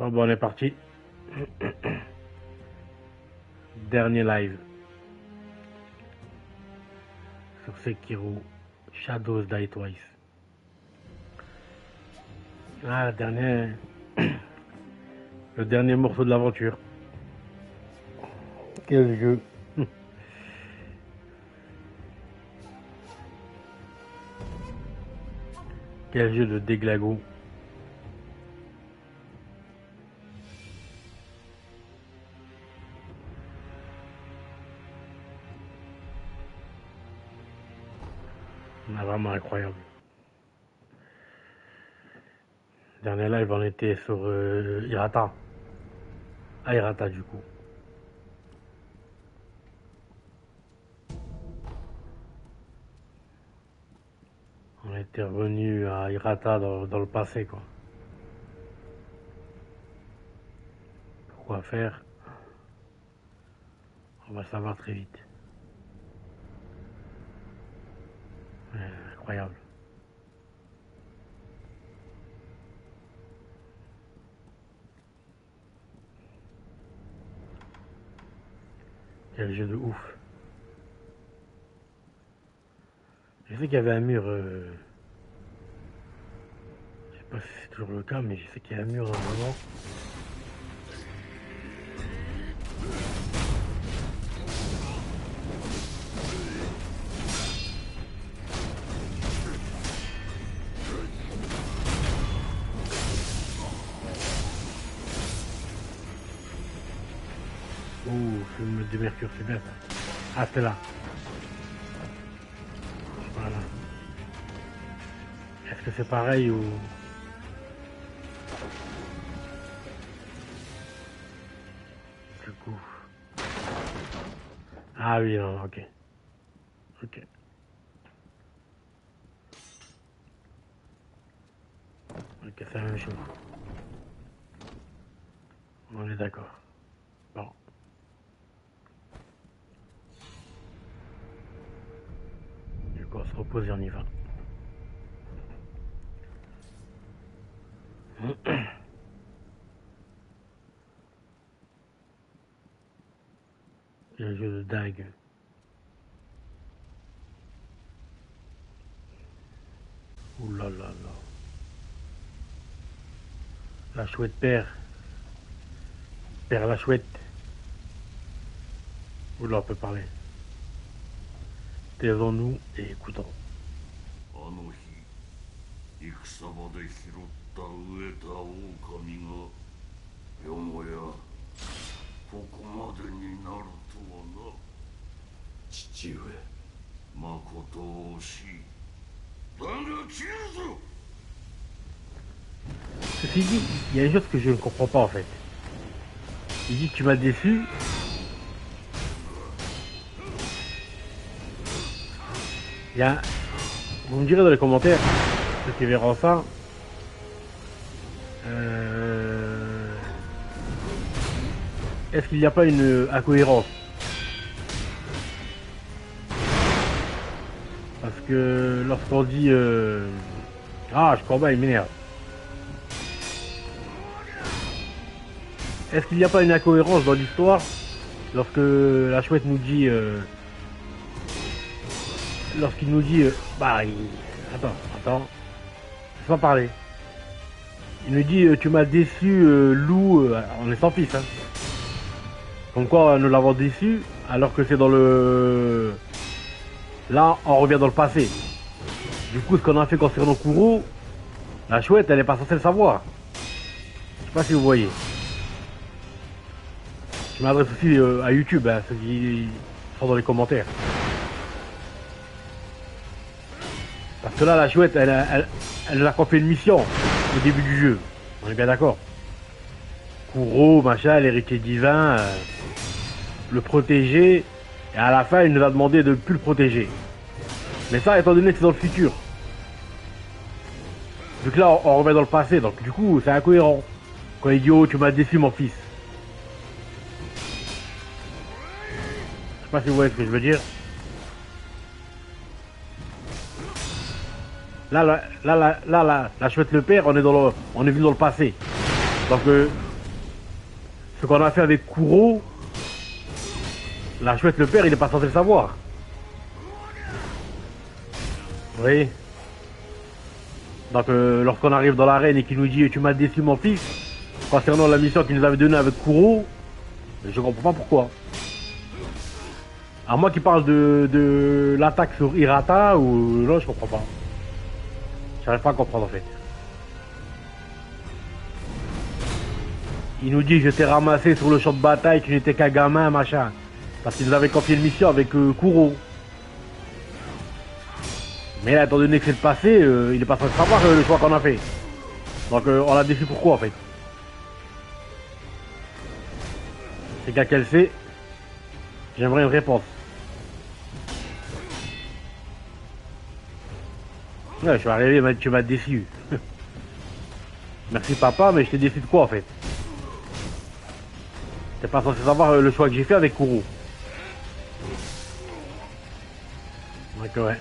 Bon, on est parti. Dernier live sur Sekiro Shadows Die Twice. Ah, le dernier morceau de l'aventure. Quel jeu. Quel jeu de déglago. Vraiment incroyable. Dernier live, on était sur Hirata. Ah, Hirata du coup. On était revenu à Hirata dans le passé, quoi. Pourquoi faire? On va le savoir très vite. Incroyable. Quel jeu de ouf. Je sais qu'il y avait un mur. Je sais pas si c'est toujours le cas, mais je sais qu'il y a un mur à un moment. Ouh, film de Mercure, c'est bien ça. Ah, c'est là. Voilà. Est-ce que c'est pareil ou... Du coup... Ah oui, non, ok. Ok. Ok, c'est la même chose. On est d'accord. Bon. Du coup, on se repose et on y va. Un jeu de dingue. Ouh là là là. La chouette perd. Perd la chouette. Oula, on peut parler. Taisons-nous et écoutons. あの日戦場で拾った飢えた狼がよもやここまでになるとはな。父上、まこと惜しい。だが切るぞ。 Ceci dit, il y a une chose que je ne comprends pas en fait. Il dit tu m'as déçu. Il y a... Vous me direz dans les commentaires, ceux qui verront ça. Est-ce qu'il n'y a pas une incohérence? Parce que lorsqu'on dit ah, je combats, il m'énerve. Est-ce qu'il n'y a pas une incohérence dans l'histoire lorsque la chouette nous dit lorsqu'il nous dit bah attends, laisse pas parler. Il nous dit tu m'as déçu loup, on est sans fils hein. Comme quoi nous l'avons déçu alors que c'est dans le... Là on revient dans le passé. Du coup ce qu'on a fait concernant Kuro, la chouette elle est pas censée le savoir. Je sais pas si vous voyez. Je m'adresse aussi à YouTube, hein, ceux qui sont dans les commentaires. Parce que là, la chouette, elle a fait une mission au début du jeu. On est bien d'accord. Kuro, machin, l'héritier divin, le protéger. Et à la fin, il nous a demandé de ne plus le protéger. Mais ça, étant donné que c'est dans le futur. Vu que là, on remet dans le passé, donc du coup, c'est incohérent. Quand il dit, oh, tu m'as déçu, mon fils. Je sais pas si vous voyez ce que je veux dire. Là, la chouette le père, on est venu dans le passé. Donc Ce qu'on a fait avec Kuro, la chouette, le père, il est pas censé le savoir. Oui. Donc lorsqu'on arrive dans l'arène et qu'il nous dit tu m'as déçu mon fils, concernant la mission qu'il nous avait donnée avec Kuro, je comprends pas pourquoi. À moi qui parle de l'attaque sur Hirata ou non, je comprends pas. J'arrive pas à comprendre en fait. Il nous dit je t'ai ramassé sur le champ de bataille, tu n'étais qu'un gamin, machin. Parce qu'il nous avait confié une mission avec Kuro. Mais là, étant donné que c'est le passé, il est pas censé savoir le choix qu'on a fait. Donc on l'a déçu pourquoi en fait. C'est quelqu'un le sait. J'aimerais une réponse. Ouais, je suis arrivé, mais tu m'as déçu. Merci papa, mais je t'ai déçu de quoi en fait? T'es pas censé savoir le choix que j'ai fait avec Kuro. Donc ouais.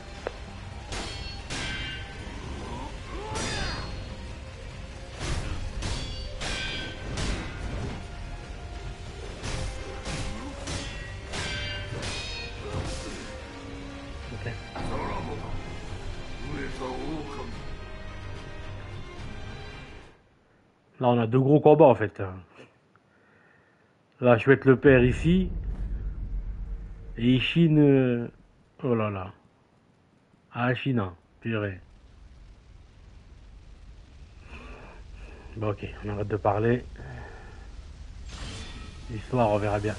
Ok. さらばだ飢えた狼 Là on a deux gros combats en fait. Là je vais être le père ici. Et Ishin... Oh là là. Ah Chine, purée. Bon ok, on arrête de parler. L'histoire on verra bien.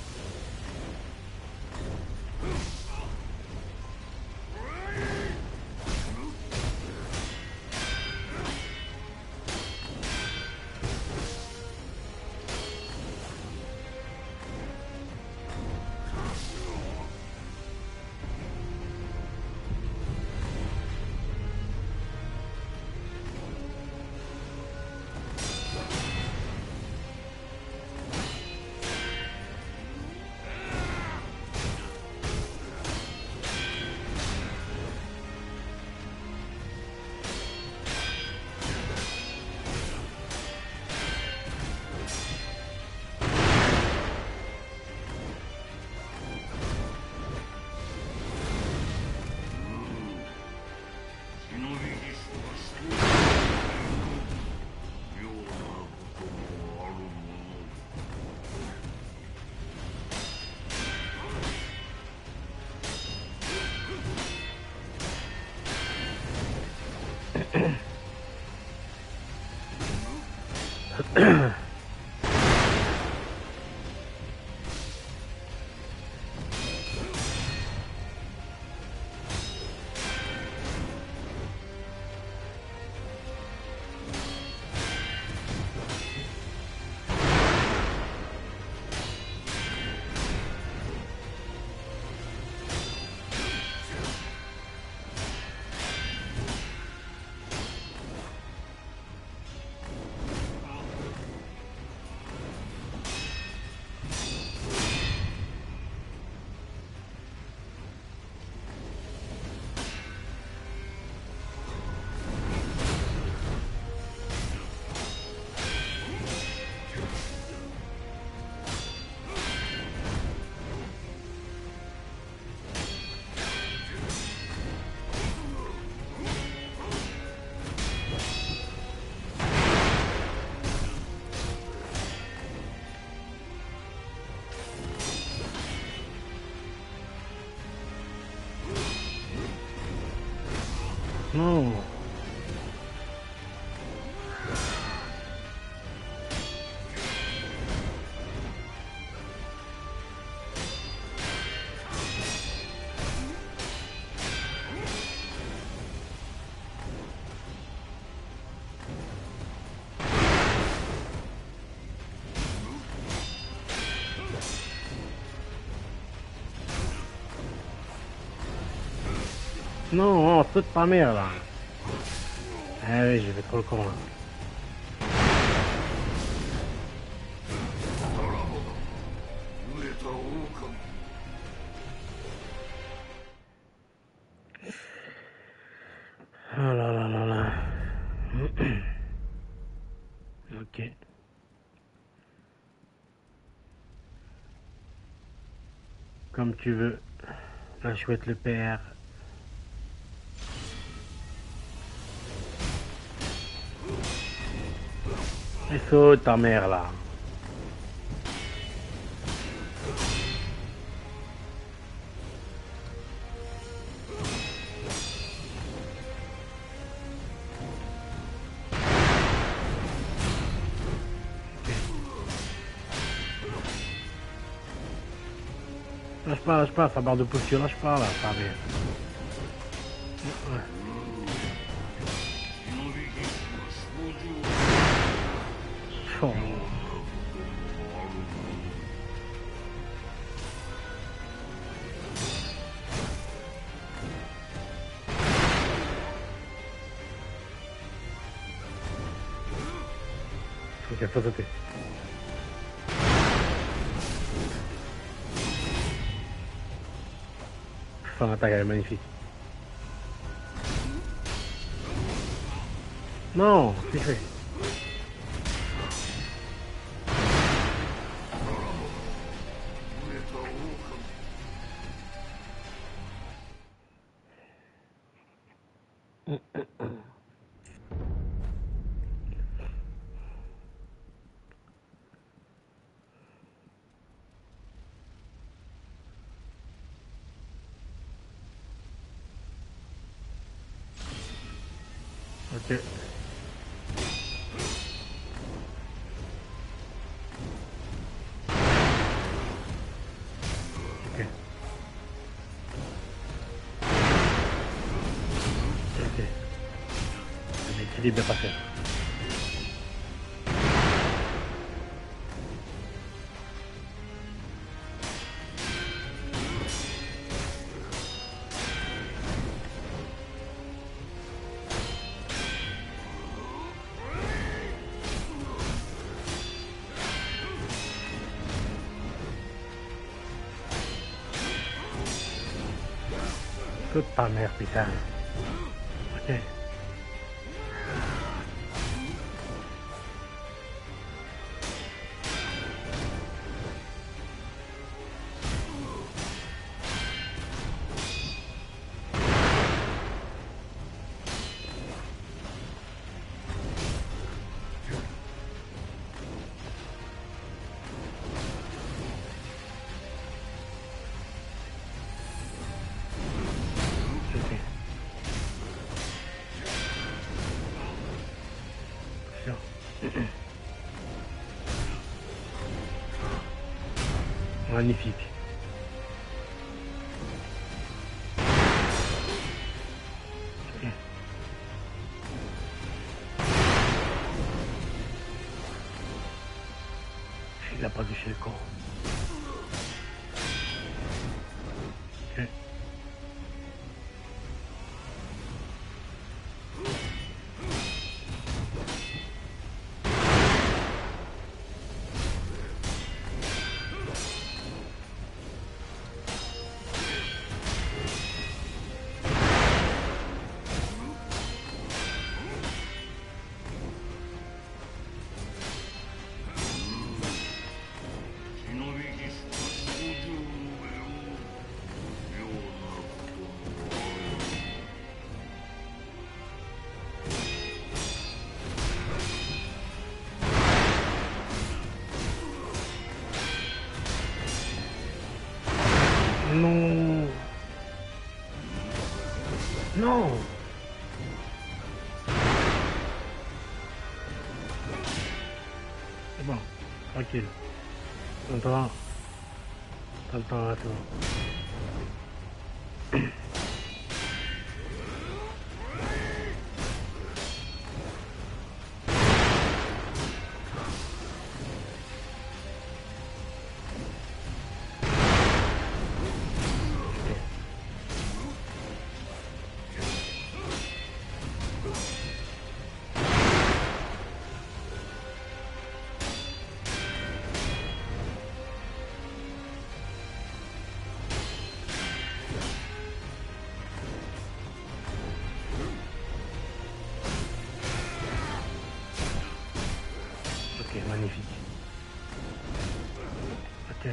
Non. Non, non, toute ta mère là. Ah oui, j'ai fait trop le con là. さらばだ飢えた狼 Ah là là là là. Ok. Comme tu veux. La chouette le père. Et saute ta mère là. Lâche pas, sa barre de posture, lâche pas là, ça va bien. Ouais. Oh. Ok, faut sauter. Son attaque, elle est magnifique. Non, c'est fait. Ok. Ok. Ok. L'équilibre est parfait. Toute ta mère, putain. Ok. Ok. Sûr. Magnifique. Ok. Il a pas touché le corps. Ok. Non. Non. C'est bon. Tranquille. T'as le temps. T'as le temps, là, c'est bon. Ok, magnifique. Ok.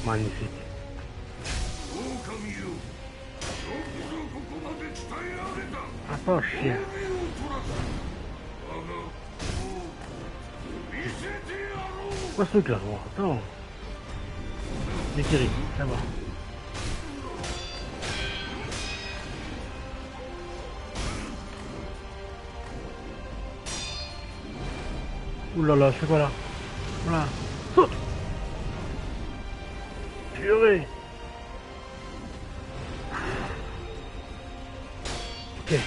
Magnifique. Attends, chien. Quoi ce truc là? Oh, attends. Mikiri, ça va. Ouh là là, je fais quoi là? Voilà. Saute! Purée! Ok.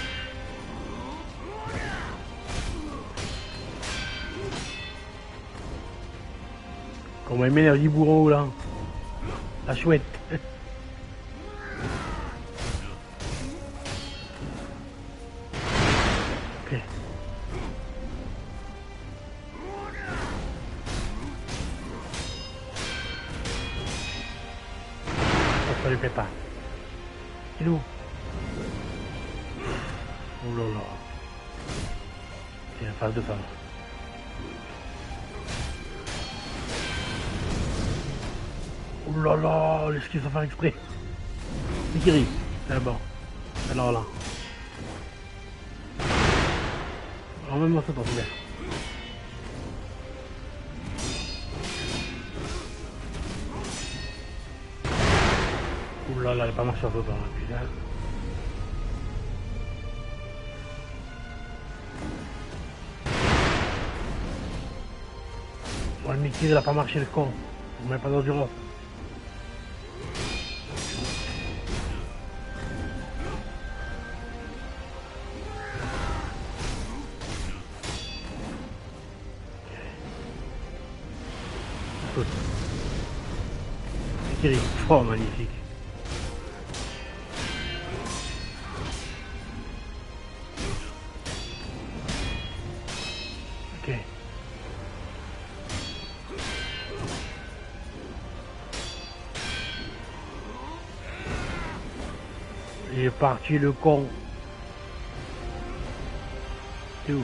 Comment il m'énerve du bourreau là? La chouette. Ok. Ça lui plaît pas. Il est où? Oh là là. C'est une phase de femme. Oh là là, l'esquive sans faire exprès. Mikiri, c'est bon. Alors là. Alors même moi ça t'en bien. Oh là là, elle a pas marché en sautant, hein, putain. Bon, le Mikiri il a pas marché le con. On met pas d'endurance. Mikiri, oh magnifique. Ok. Il est parti le con. C'est où hein?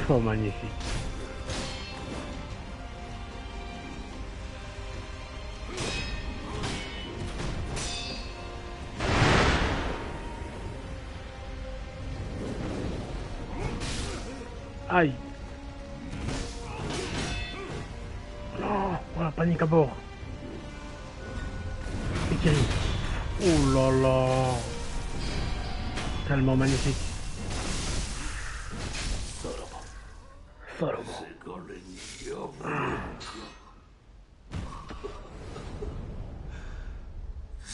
Oh magnifique. Aïe. Non, voilà, panique à bord. Mikiri. Oh là là. Tellement magnifique. Solo.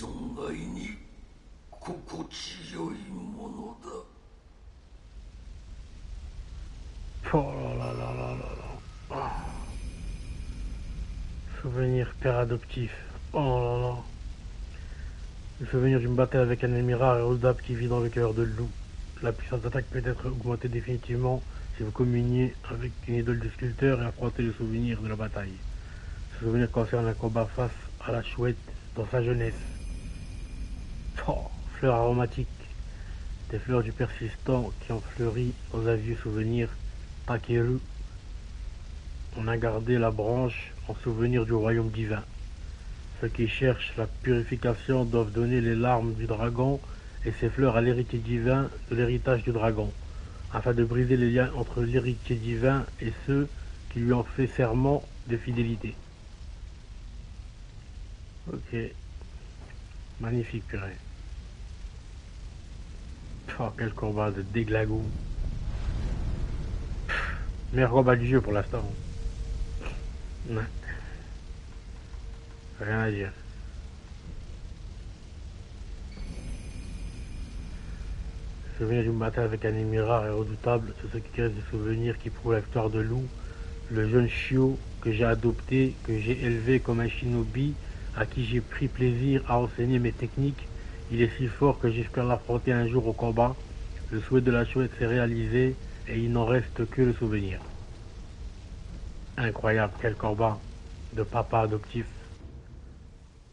存外に心地よいものだ。 Oh là là là là là là. Ah. Souvenir père adoptif. Oh là là. Le souvenir d'une bataille avec un ennemi rare et redoutable qui vit dans le cœur de loup. La puissance d'attaque peut être augmentée définitivement si vous communiez avec une idole du sculpteur et affrontez le souvenir de la bataille. Ce souvenir concerne un combat face à la chouette dans sa jeunesse. Oh, fleurs aromatiques. Des fleurs du persistant qui ont fleuri dans un vieux souvenir. Takeru. On a gardé la branche en souvenir du royaume divin. Ceux qui cherchent la purification doivent donner les larmes du dragon et ses fleurs à l'héritier divin de l'héritage du dragon, afin de briser les liens entre l'héritier divin et ceux qui lui ont fait serment de fidélité. Ok. Magnifique, purée. Oh, quel combat de déglagou. Meilleur combat du jeu pour l'instant. Ouais. Rien à dire. Souvenir d'une bataille avec un ennemi rare et redoutable, c'est ce qui reste des souvenirs qui prouvent la victoire de Lou, le jeune chiot que j'ai adopté, que j'ai élevé comme un shinobi, à qui j'ai pris plaisir à enseigner mes techniques. Il est si fort que j'espère l'affronter un jour au combat. Le souhait de la chouette s'est réalisé et il n'en reste que le souvenir. Incroyable, quel combat de papa adoptif.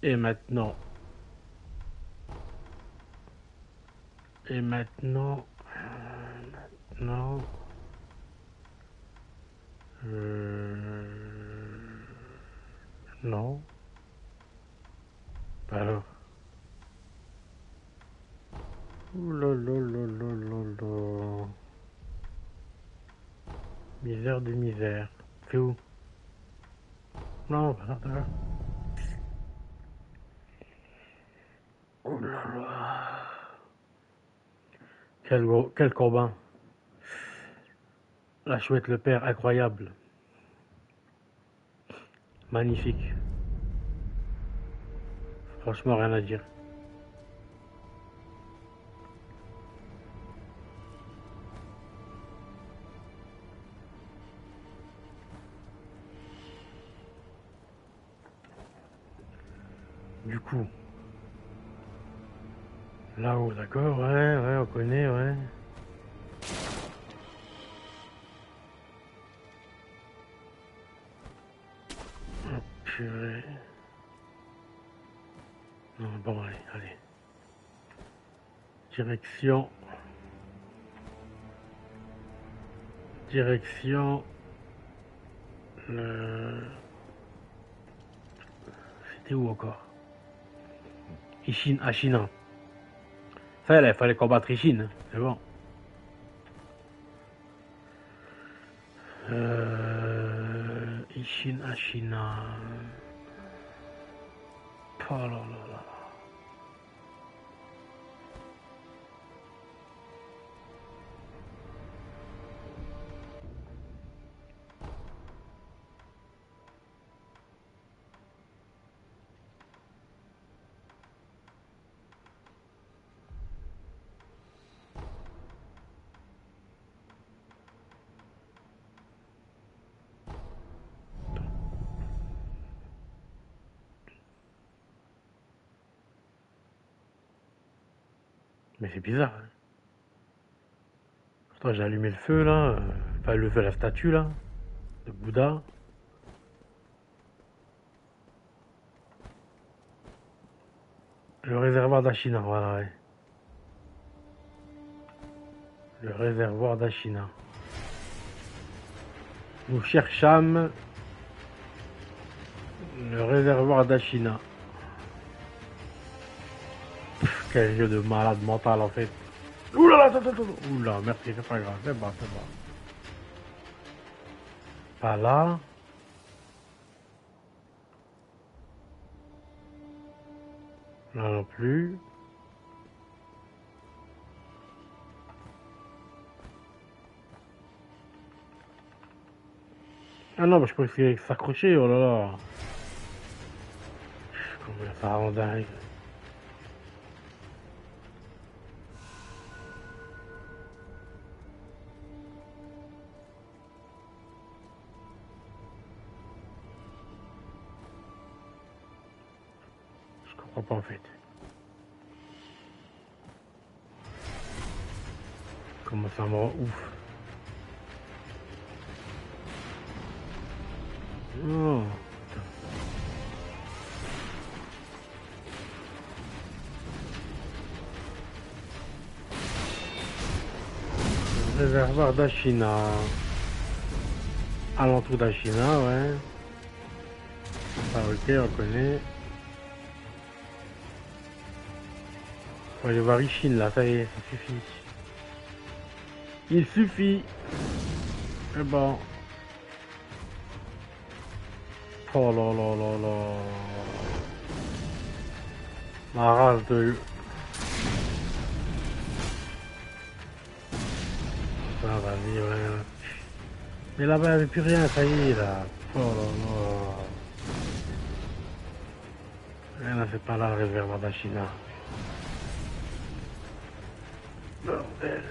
Et maintenant. Et maintenant. Maintenant. Non. Alors. Ouh là là là là là là. Misère de misère. C'est où? Non, pas là. Oh là là. Quel combat. La chouette le père, incroyable. Magnifique. Franchement, rien à dire. Du coup. Là-haut, d'accord, ouais, on connaît, ouais. Oh, purée. Non, bon, allez. Direction. Le... C'était où encore? Ishina. Ça, il fallait combattre Ishin, hein, c'est bon. Ishin, Ashina. Oh là là là. Mais c'est bizarre. Hein. Pourtant, j'ai allumé le feu là. Enfin, le feu, la statue là. De Bouddha. Le réservoir d'Ashina, voilà, ouais. Le réservoir d'Ashina. Nous cherchâmes le réservoir d'Ashina. Quel jeu de malade mental en fait. Oula, attends. Oula, merci, c'est pas grave, c'est bon. Pas là. Là non plus. Ah non, mais je pensais qu'il s'accrocher, oh là là. Combien ça rend dingue. Je comprends pas en fait. Comment ça me rend ouf. Oh. Réservoir d'Ashina. Alentour d'Ashina, ouais. Ah ok, on connaît. Faut aller voir Ishin là, ça y est, ça suffit. Il suffit. C'est bon. Oh là là là là. Ma race de... Ça vas-y, ouais. Mais là-bas, il n'y avait plus rien, ça y est, là. Oh là là. Là, c'est pas là, le réservoir d'Ashina. Bordel.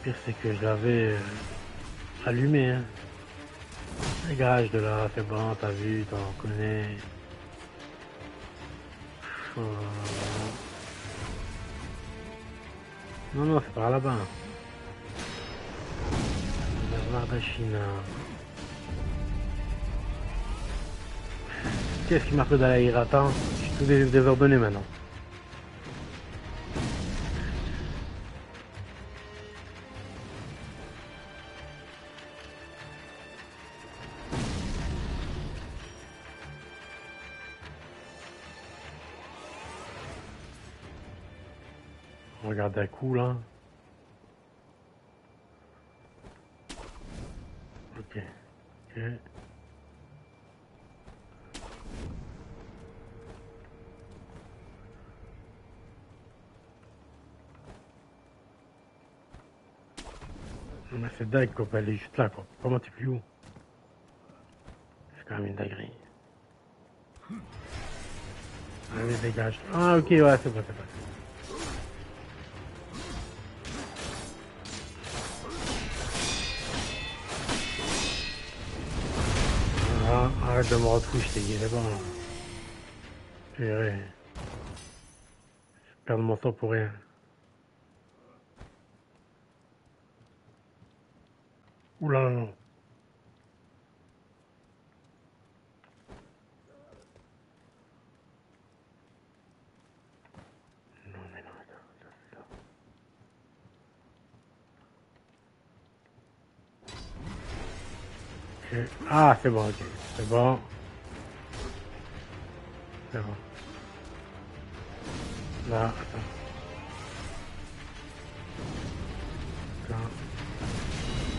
Le pire, c'est que je l'avais allumé, hein. Dégage de là, c'est bon, t'as vu, t'en connais. Oh là là. Non, c'est par là-bas. Réservoir d'Ashina. Qu'est-ce qui m'a fait dans la ire? Attends, je suis tout désordonné maintenant. Regarde un coup là. Ok. Ok. Mais c'est dingue quoi, elle est juste là quoi. Comment t'es plus haut? C'est quand même une dinguerie. Allez, dégage. Ah ok, ouais, c'est bon, c'est bon. Ah, arrête de me retoucher, c'est bon. Purée. Je perds mon temps pour rien. Oula, là, non. Non, mais non, attends. Ok. Ah, c'est bon, ok. C'est bon. C'est bon. Là, attends.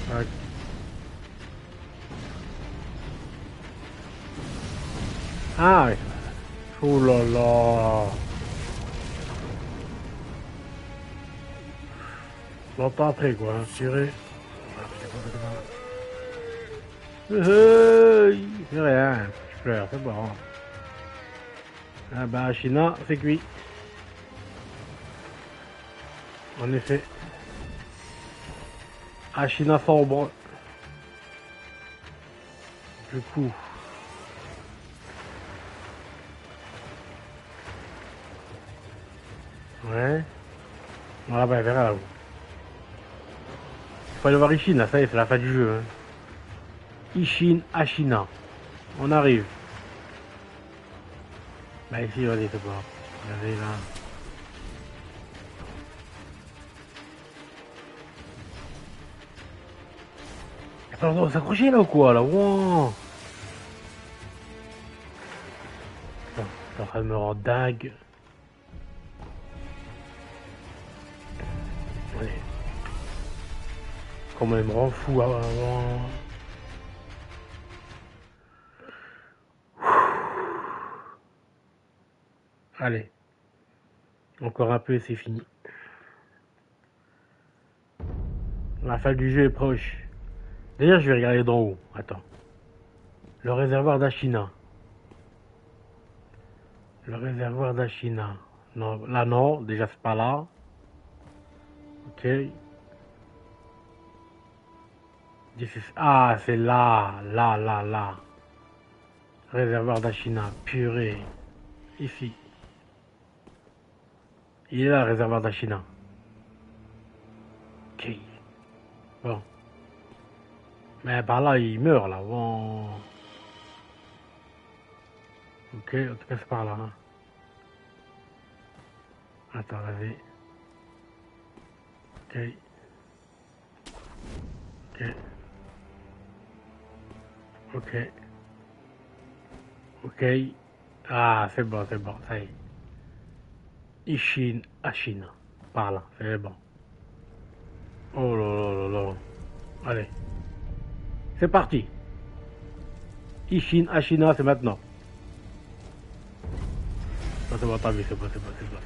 Tac. Ah, oui. Oh là là. Longtemps après, quoi, hein, purée. C'est rien. Je pleure, c'est bon. Ah bah, China, c'est cuit. En effet. China sombre. Du coup. Ouais. Voilà, bah, verra là. Il faut aller voir Ishin, là, ça y est, c'est la fin du jeu. Hein. Ishin, Ashina. On arrive. Bah, ici, allez, c'est bon. Regardez là. Attends, on s'accrocher là ou quoi, là? Wow. Attends, t'es en train de me rendre dingue. Allez. Comment il me rend fou avant. Allez. Encore un peu et c'est fini. La fin du jeu est proche. D'ailleurs, je vais regarder d'en haut. Attends. Le réservoir d'Ashina. Le réservoir d'Ashina. Non, là non, déjà c'est pas là. Ok. Ah, c'est là, là. Réservoir d'Ashina, purée. Ici. Il est là, le réservoir d'Ashina. Ok. Bon. Mais par là, il meurt, là. Bon. Ok, en tout cas, c'est par là. Hein. Attends, vas-y. Ok. Ok. Ok. Ok. Ah, c'est bon, ça y est. Ishin, Ashina. Par là, c'est bon. Oh là là là là. Allez. C'est parti. Ishin, Ashina, c'est maintenant. Ça, c'est bon, t'as vu, c'est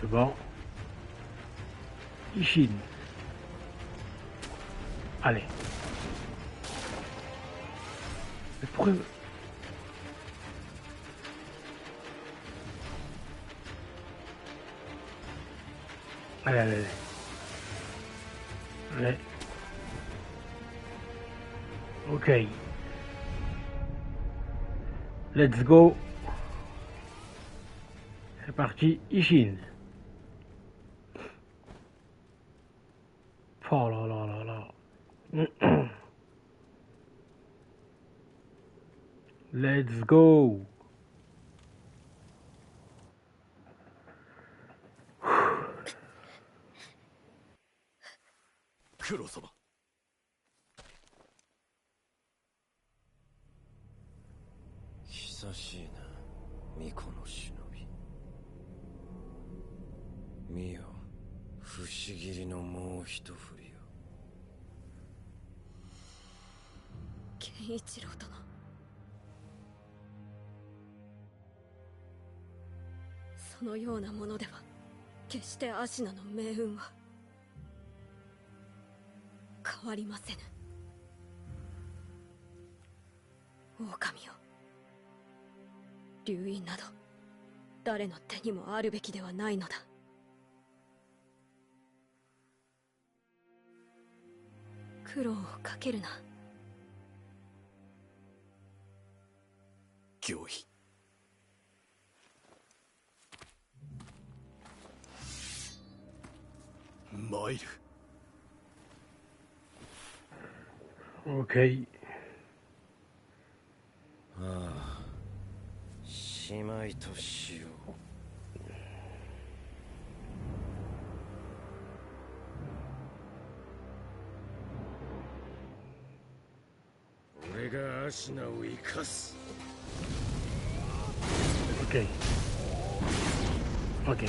bon. Ishin. Allez. Mais pourquoi... Allez. Allez. Ok. Let's go. C'est parti. Ishin. Oh là là là là. Let's go. しいな、巫女の忍び。見よ、不思議りのもう一振りよ。健一郎殿、そのようなものでは決してアシナの命運は変わりませぬ。狼よ、龍院など誰の手にもあるべきではないのだ。苦労をかけるな。御意。参る。OK。ああ、しまいとしよう。俺がアシナを生かす。OK。OK。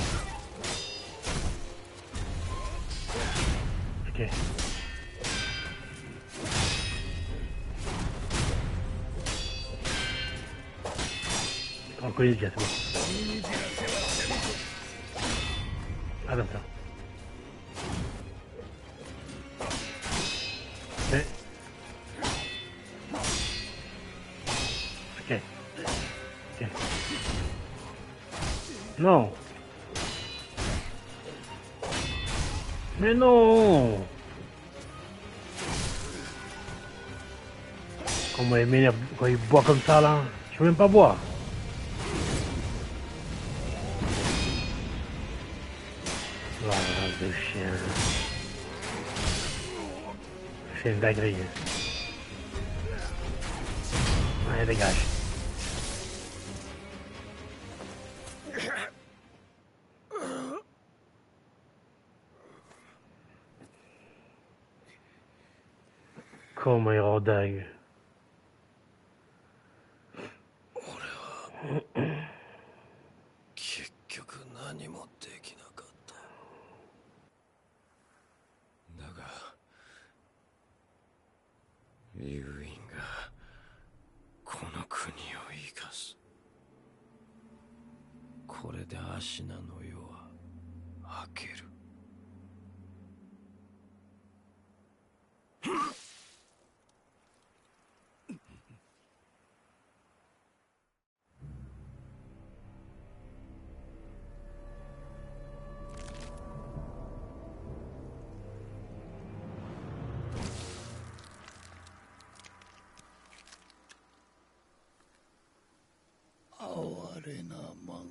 OK。Encore une pièce, bon. Attends, ça. Ok. Ok. Non. Mais non. Comment il m'énerve quand il boit comme ça là. Je peux même pas boire. Voilà, de chien. C'est une dinguerie. Allez, dégage. Comment il rend dingue. 結局何もできなかった。だが龍院がこの国を生かす。これでアシナの世は明ける。哀れな孫の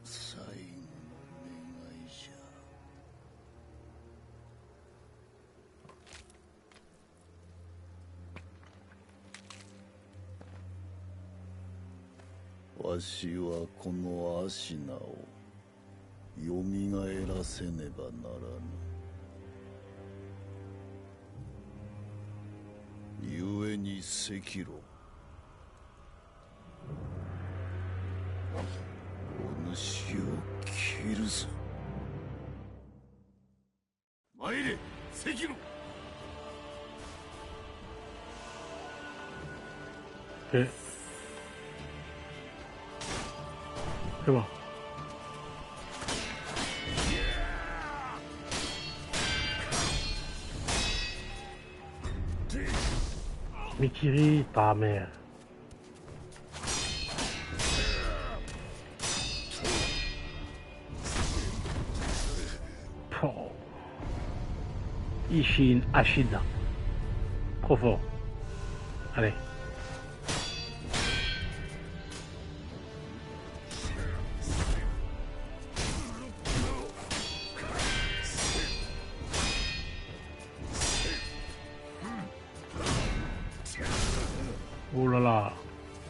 最後の願いじゃ。わしはこのアシナをよみがえらせねばならぬ。ゆえに赤炉、お主を切るぞ。参れ、赤炉。Ok. C'est bon. Mikiri, ta mère. Oh. Ishin Ashida. Trop fort. Allez. Oh là là.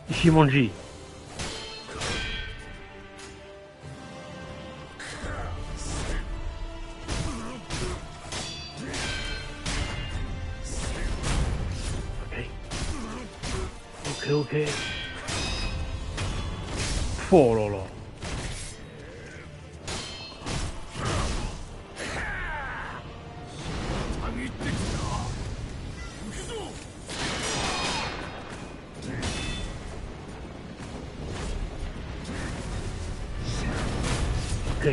Ishimonji. Ok. Ok, ok. Oh là là. Ok.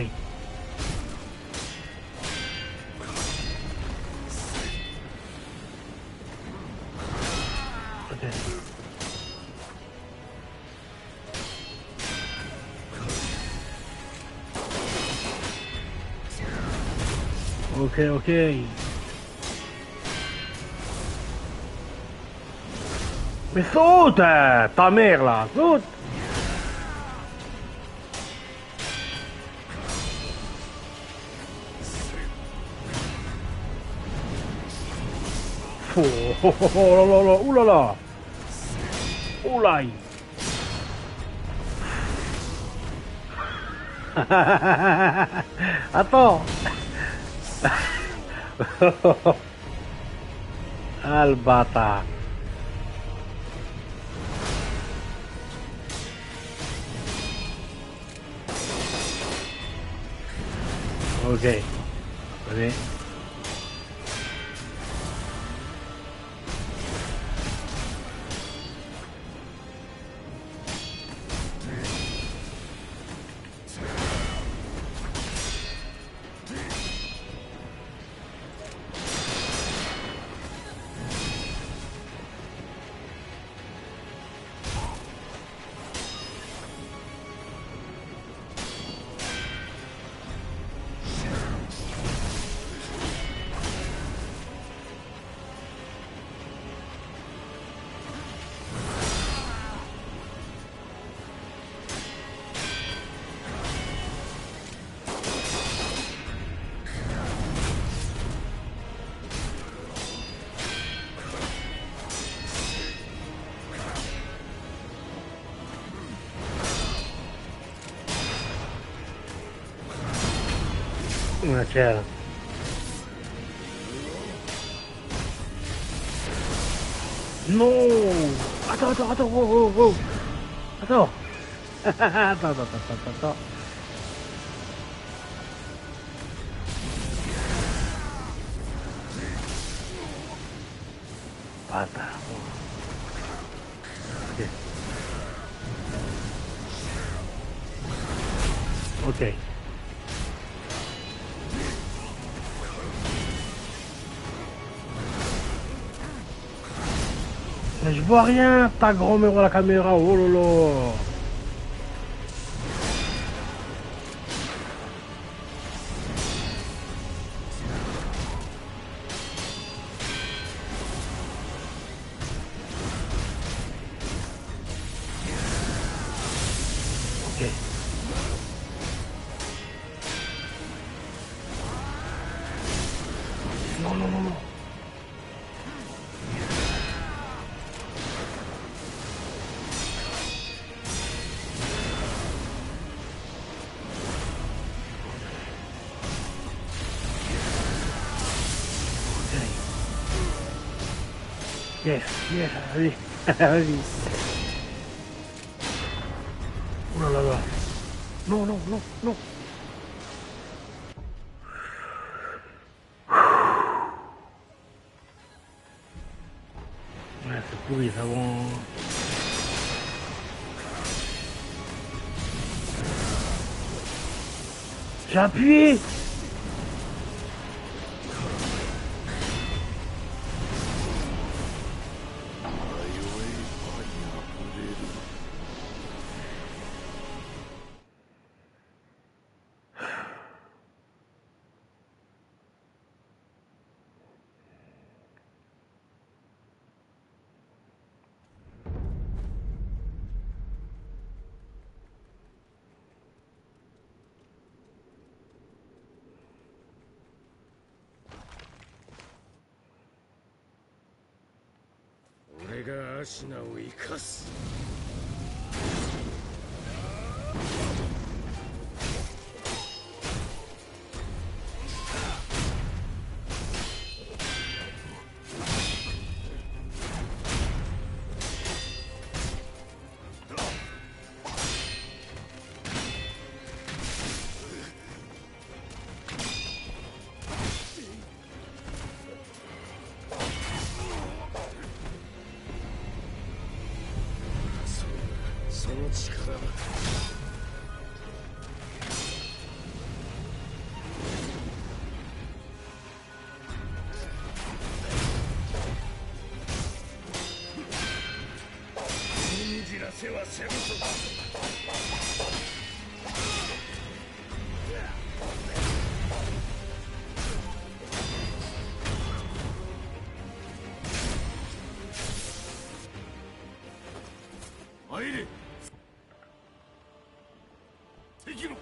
Ok, ok. Mais saute, hein, ta mère là, saute. Oh, oh, oh, oh là là là, ouh là là. Oh là. Attends. Ah le bâtard. Ok. Allez. Tiens. Non. Attends, attends, attends, oh, oh, oh. Attends. Attends, attends, attends, attends. Bâtard. Ok. Ok. Mais je vois rien, ta grand-mère à la caméra, oh là là. Ok. Non, non, non, non. Yes, yes, allez, vas-y. Oh là là là. Non, non, non, non. Ouais, c'est pourri, ça va. J'ai appuyé.俺がアシナを生かす。の力だ。信じらせはせぬぞ。入れ。敵の。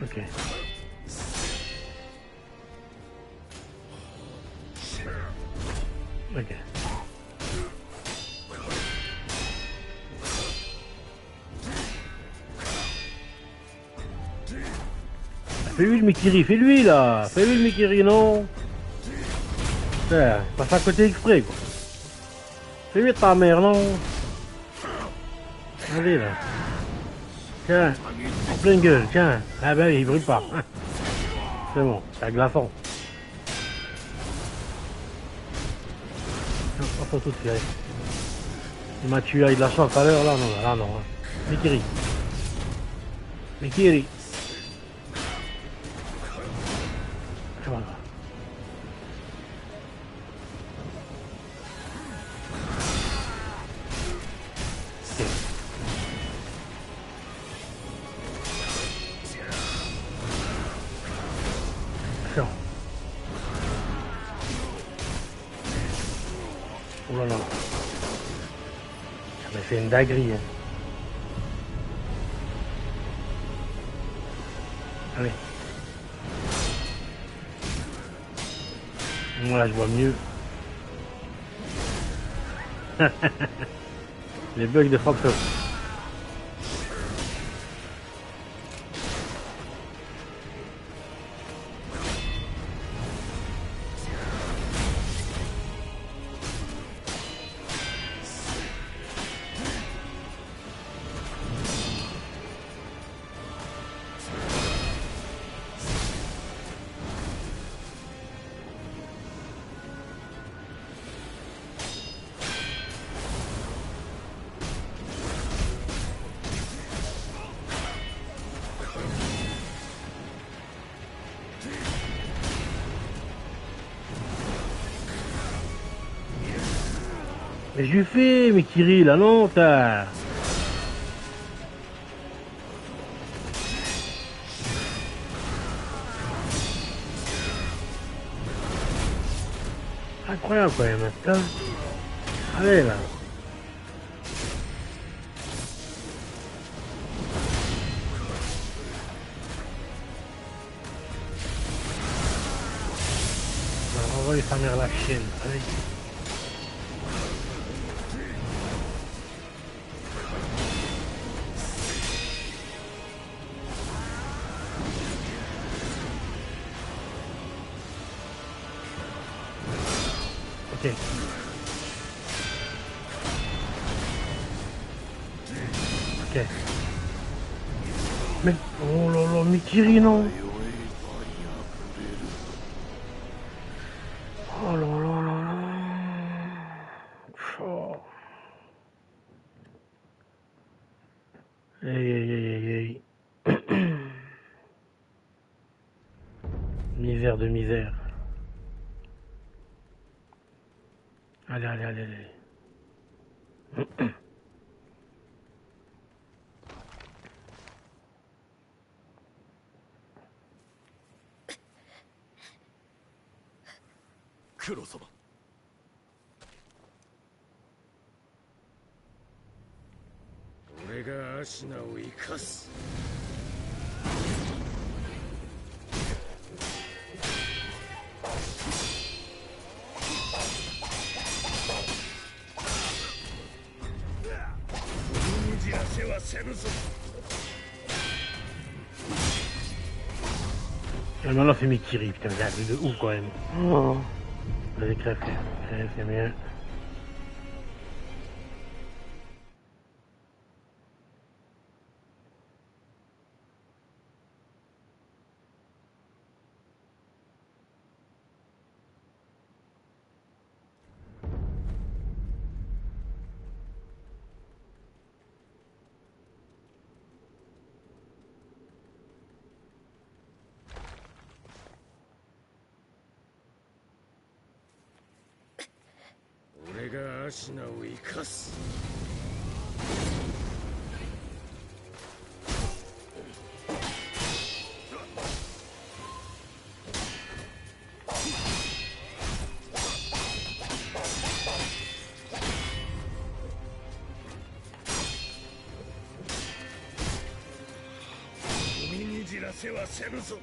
Ok. Ok. Fais-lui le Mikiri, fais-lui là. Fais-lui le Mikiri, non. Putain, passe à côté exprès quoi. Fais-lui ta mère, non. Allez là. Tiens, en pleine gueule, tiens. Ah ben il brûle pas. C'est bon, c'est un glaçon. On s'en tout tirer. Il m'a tué avec de la chance tout à l'heure, là non, là non. Mikiri. Mikiri. Voilà. Ok. Tiens. Oh là là. Mais c'est une dinguerie. Hein. Allez. Moi là je vois mieux. Les bugs de Francfort. Mais je lui fais, mais Kirill, là non, t'as... Incroyable quand même, putain. Allez là. On va envoyer sa mère la chienne, allez. Ok. Ok. Mais... Oh là là, Mikiri, non. Oh là là là là. Oh. Aïe aïe aïe aïe aïe. Misère de misère. Allez, allez, allez, allez. クロ様。俺がアシナを生かす。信じらせはせぬぞ。Et maintenant c'est Mikiri, putain, c'est un truc de ouf quand même. Oh. Vas-y, crève, c'est mieux.俺がアシナを生かす。海にじらせはせぬぞ。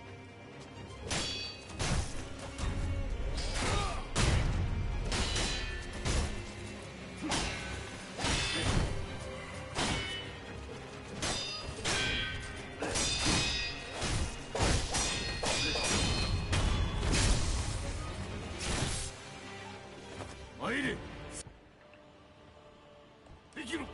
参れ。できろ。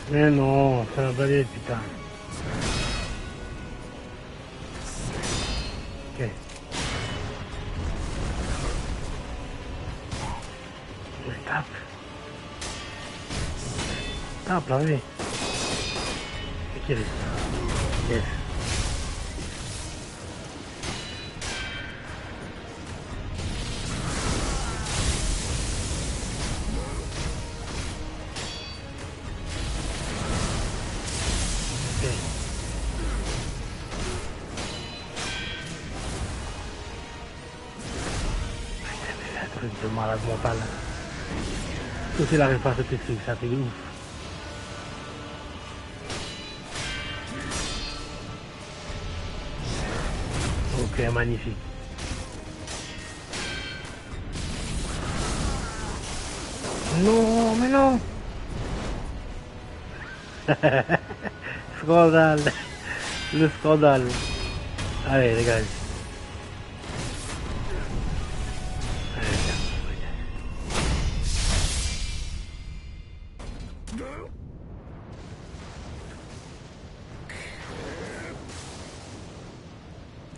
Mais non, c'est un balai, putain. Ok. Tape. Tape, là, oui. Ok. Yes. De malade mental. Tout il arrive pas à ce truc, ça fait ouf. Ok, magnifique. Non, mais non. Scandale. Le scandale. Allez, les gars.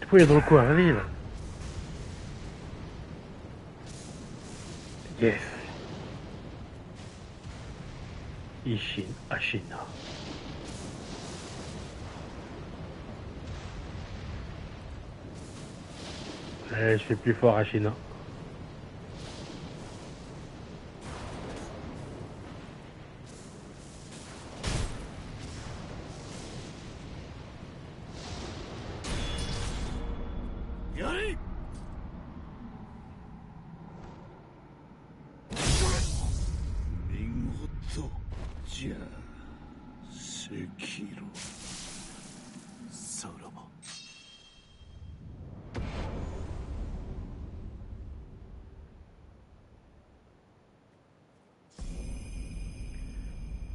Pourquoi il est dans le coin? Vas-y là. Yes. Ishin Ashina. Je suis plus fort Ashina.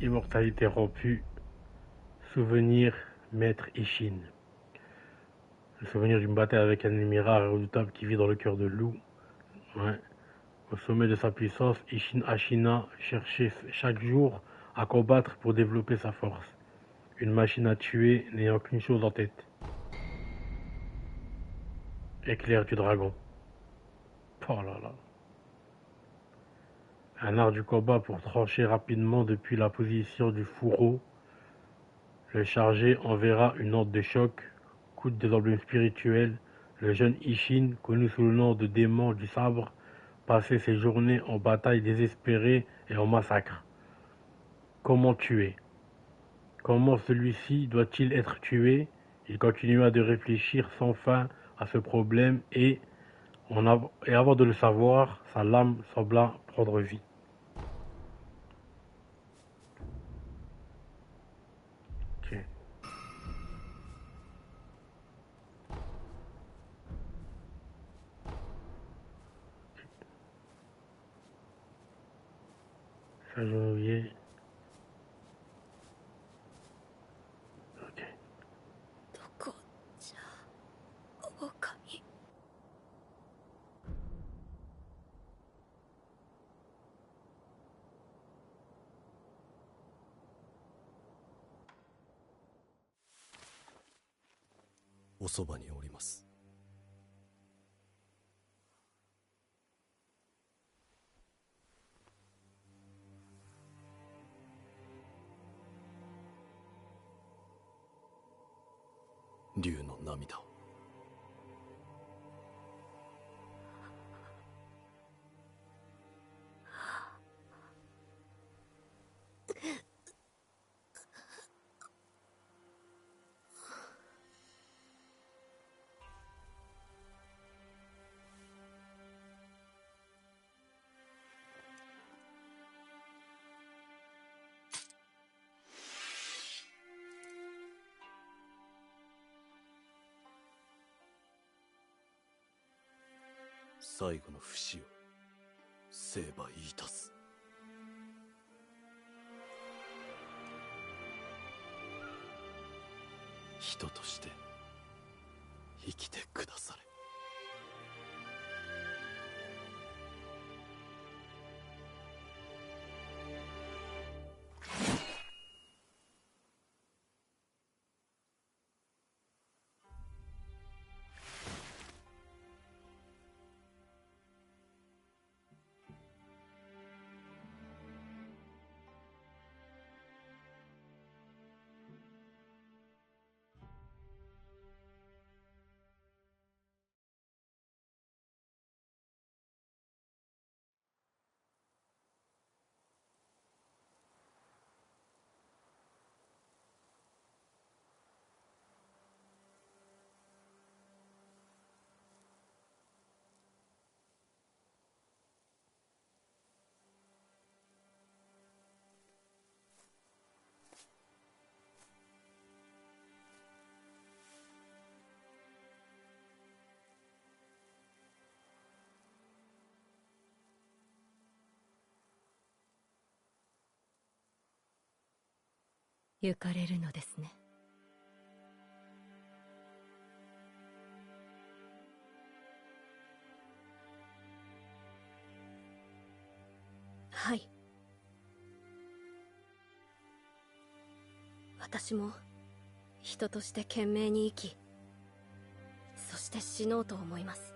Immortalité rompue. Souvenir, maître Ishin. Le souvenir d'une bataille avec un ennemi rare et redoutable qui vit dans le cœur de loup. Ouais. Au sommet de sa puissance, Ishin Ashina cherchait chaque jour à combattre pour développer sa force. Une machine à tuer n'ayant qu'une chose en tête. Éclair du dragon. Oh là là. Un art du combat pour trancher rapidement depuis la position du fourreau. Le chargé enverra une onde de choc. Coup des emblemes spirituels. Le jeune Ishin, connu sous le nom de démon du sabre, passait ses journées en bataille désespérée et en massacre. Comment tuer? Comment celui-ci doit-il être tué? Il continua de réfléchir sans fin à ce problème et avant de le savoir, sa lame sembla prendre vie. Ok. Ça j'ai oublié. Ok. どこじゃ狼。おそばにおります。竜の涙を。最後の不死を成敗いたす。人として生きてくだされ。行かれるのですね。はい。私も人として懸命に生き、そしてして死のうと思います。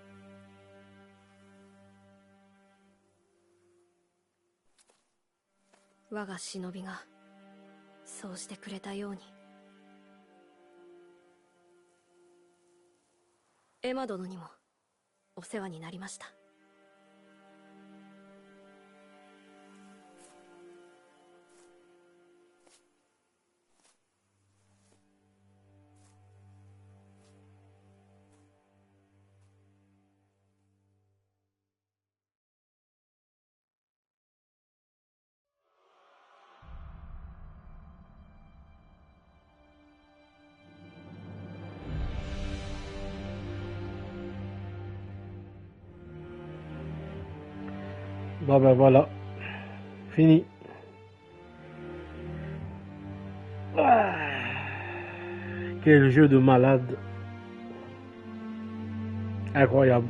我が忍びがそうしてくれたように。エマ殿にもお世話になりました。Bon ben voilà, fini. Ah, quel jeu de malade. Incroyable.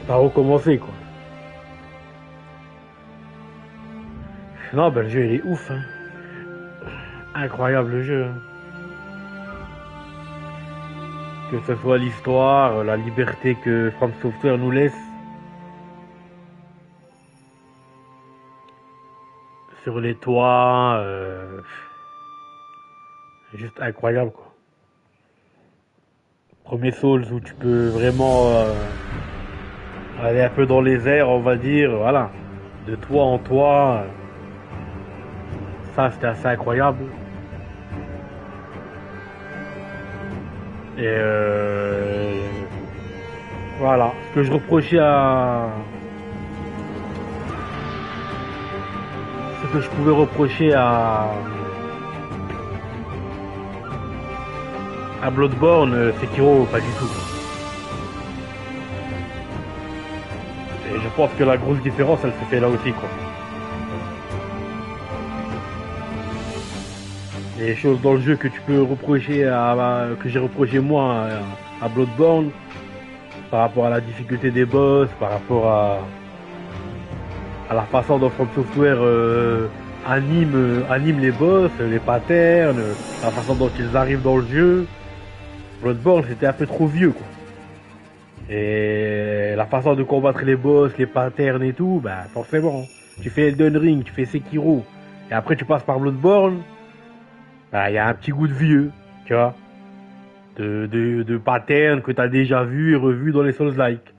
Ça a recommencé quoi. Non ben le jeu il est ouf hein. Incroyable le jeu. Que ce soit l'histoire, la liberté que From Software nous laisse. Sur les toits. Juste incroyable quoi. Premier Souls où tu peux vraiment aller un peu dans les airs, on va dire, voilà. De toit en toit. Ça c'était assez incroyable. Et voilà, ce que je reprochais ce que je pouvais reprocher à Bloodborne, Sekiro, pas du tout. Et je pense que la grosse différence, elle se fait là aussi, quoi. Les choses dans le jeu que tu peux reprocher que j'ai reproché moi à Bloodborne, par rapport à la difficulté des boss, par rapport à la façon dont From Software anime les boss, les patterns, la façon dont ils arrivent dans le jeu. Bloodborne c'était un peu trop vieux quoi. Et la façon de combattre les boss, les patterns et tout, bah forcément, tu fais Elden Ring, tu fais Sekiro, et après tu passes par Bloodborne. Bah, y a un petit goût de vieux, tu vois, de pattern que t'as déjà vu et revu dans les Souls-like.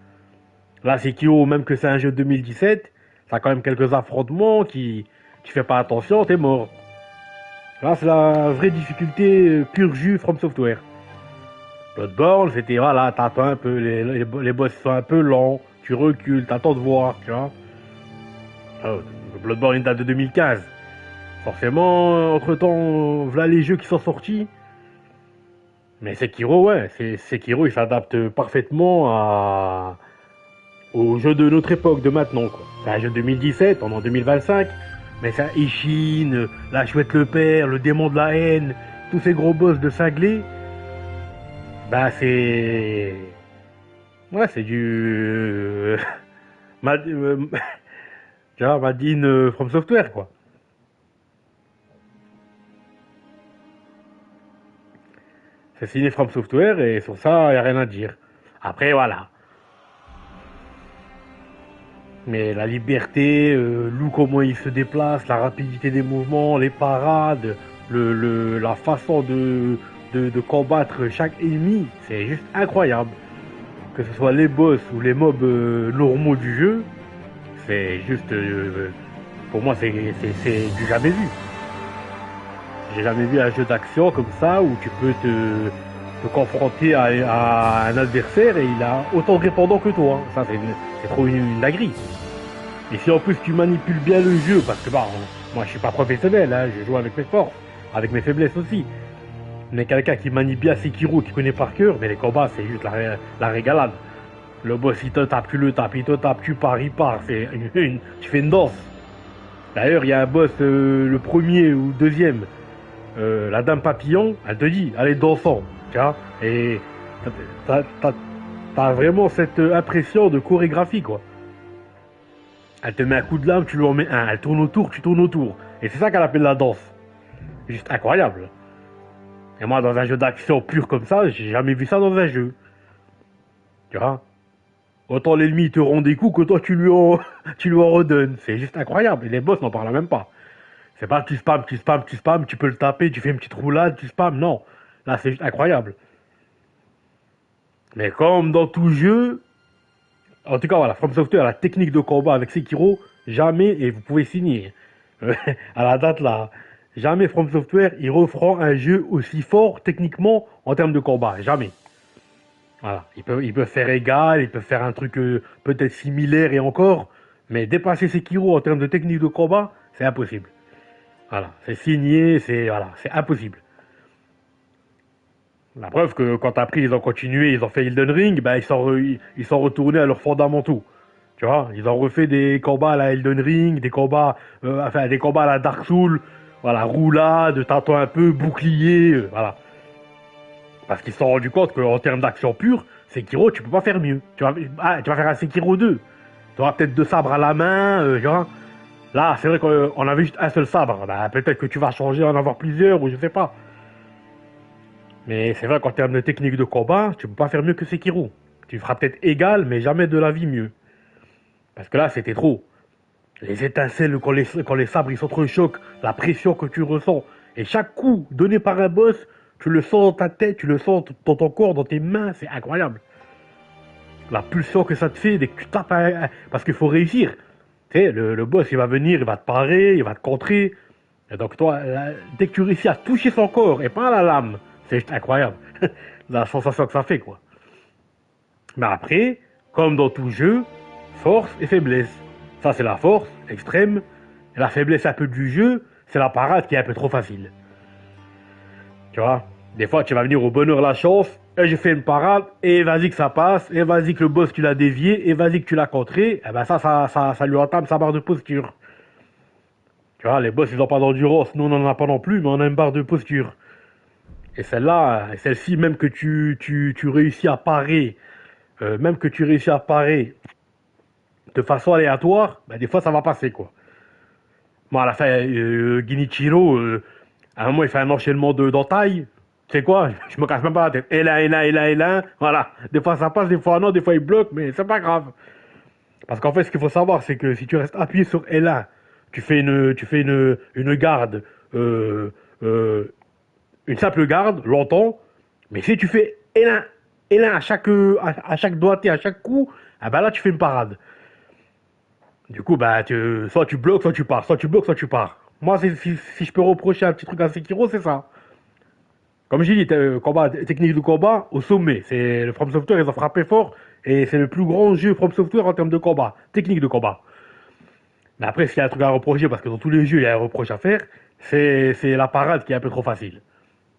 Là, Sekiro, même que c'est un jeu de 2017, t'as quand même quelques affrontements qui, tu fais pas attention, t'es mort. Là, c'est la vraie difficulté pure jus From Software. Bloodborne, c'était, voilà, t'attends un peu, les boss sont un peu lents, tu recules, t'attends de voir, tu vois. Bloodborne, il date de 2015. Forcément, entre-temps, voilà les jeux qui sont sortis. Mais Sekiro, ouais, Sekiro, il s'adapte parfaitement aux jeux de notre époque, de maintenant, quoi. C'est un jeu de 2017, on est en 2025, mais c'est Ishin, la chouette le père, le démon de la haine, tous ces gros boss de cinglés, bah c'est... Ouais, c'est du... Madine From Software, quoi. C'est signé From Software et sur ça, il n'y a rien à dire. Après, voilà. Mais la liberté, Lou, comment il se déplace, la rapidité des mouvements, les parades, la façon de combattre chaque ennemi, c'est juste incroyable. Que ce soit les boss ou les mobs normaux du jeu, c'est juste... pour moi, c'est du jamais vu. J'ai jamais vu un jeu d'action comme ça où tu peux te confronter à un adversaire et il a autant de répondants que toi. Ça, c'est trop une dinguerie. Et si en plus tu manipules bien le jeu, parce que bah, moi je suis pas professionnel, hein, je joue avec mes forces, avec mes faiblesses aussi. Mais quelqu'un qui manie bien Sekiro, qui connaît par cœur, mais les combats c'est juste la régalade. Le boss il te tape, tu le tapes, il te tape, tu pars, il part. Tu fais une danse. D'ailleurs il y a un boss, le premier ou deuxième. La dame papillon, elle te dit, allez dansons, tu vois, et t'as vraiment cette impression de chorégraphie, quoi. Elle te met un coup de lame, tu lui en mets un, elle tourne autour, tu tournes autour, et c'est ça qu'elle appelle la danse. Juste incroyable. Et moi, dans un jeu d'action pur comme ça, j'ai jamais vu ça dans un jeu. Tu vois? Autant l'ennemi il te rend des coups que toi tu lui en redonnes. C'est juste incroyable. Et les boss n'en parlent même pas. C'est pas tu spam, tu spam, tu spam, tu peux le taper, tu fais une petite roulade, tu spam. Non. Là, c'est juste incroyable. Mais comme dans tout jeu, en tout cas, voilà, From Software, la technique de combat avec Sekiro, jamais, et vous pouvez signer, à la date là, jamais From Software, il refera un jeu aussi fort techniquement en termes de combat. Jamais. Voilà. Il peut faire égal, il peut faire un truc peut-être similaire et encore, mais dépasser Sekiro en termes de technique de combat, c'est impossible. Voilà. C'est signé, c'est impossible. La preuve que quand après ils ont continué, ils ont fait Elden Ring, ben ils sont retournés à leurs fondamentaux. Tu vois, ils ont refait des combats à la Elden Ring, des combats, enfin des combats à la Dark Souls, voilà, roulade, tâton un peu, bouclier, voilà. Parce qu'ils se sont rendus compte qu'en termes d'action pure, Sekiro, tu peux pas faire mieux. Tu vas faire un Sekiro 2. Tu auras peut-être deux sabres à la main, genre. Là, c'est vrai qu'on avait juste un seul sabre. Bah, peut-être que tu vas changer, en avoir plusieurs, ou je sais pas. Mais c'est vrai qu'en termes de technique de combat, tu peux pas faire mieux que Sekiro. Tu feras peut-être égal, mais jamais de la vie mieux. Parce que là, c'était trop. Les étincelles quand les sabres ils s'entrechoquent, la pression que tu ressens. Et chaque coup donné par un boss, tu le sens dans ta tête, tu le sens dans ton corps, dans tes mains, c'est incroyable. La pulsion que ça te fait dès que tu tapes parce qu'il faut réussir. Tu sais, le boss il va venir, il va te parer, il va te contrer. Et donc toi, là, dès que tu réussis à toucher son corps et pas à la lame, c'est juste incroyable. La sensation que ça fait quoi. Mais après, comme dans tout jeu, force et faiblesse. Ça c'est la force extrême. Et la faiblesse un peu du jeu, c'est la parade qui est un peu trop facile. Tu vois, des fois tu vas venir au bonheur la chance, et j'ai fait une parade, et vas-y que ça passe, et vas-y que le boss tu l'as dévié, et vas-y que tu l'as contré, et ben ça lui entame sa barre de posture. Tu vois, les boss ils ont pas d'endurance, nous on en a pas non plus, mais on a une barre de posture. Et celle-là, celle-ci, même que tu réussis à parer, même que tu réussis à parer de façon aléatoire, ben des fois ça va passer quoi. Bon, à la fin, Ginichiro, à un moment, il fait un enchaînement d'entailles. Tu sais quoi? Je me casse même pas la tête. Et là, et là, et là, et là. Voilà. Des fois, ça passe, des fois, non, des fois, il bloque, mais c'est pas grave. Parce qu'en fait, ce qu'il faut savoir, c'est que si tu restes appuyé sur L1, tu fais une garde, euh, euh, une simple garde, longtemps. Mais si tu fais L1, L1 à chaque doigté, à chaque coup, ah ben là, tu fais une parade. Du coup, bah, soit tu bloques, soit tu pars. Soit tu bloques, soit tu pars. Moi, si je peux reprocher un petit truc à Sekiro, c'est ça. Comme j'ai dit, combat, technique de combat au sommet. C'est le From Software, ils ont frappé fort. Et c'est le plus grand jeu From Software en termes de combat. Technique de combat. Mais après, s'il y a un truc à reprocher, parce que dans tous les jeux, il y a un reproche à faire, c'est la parade qui est un peu trop facile.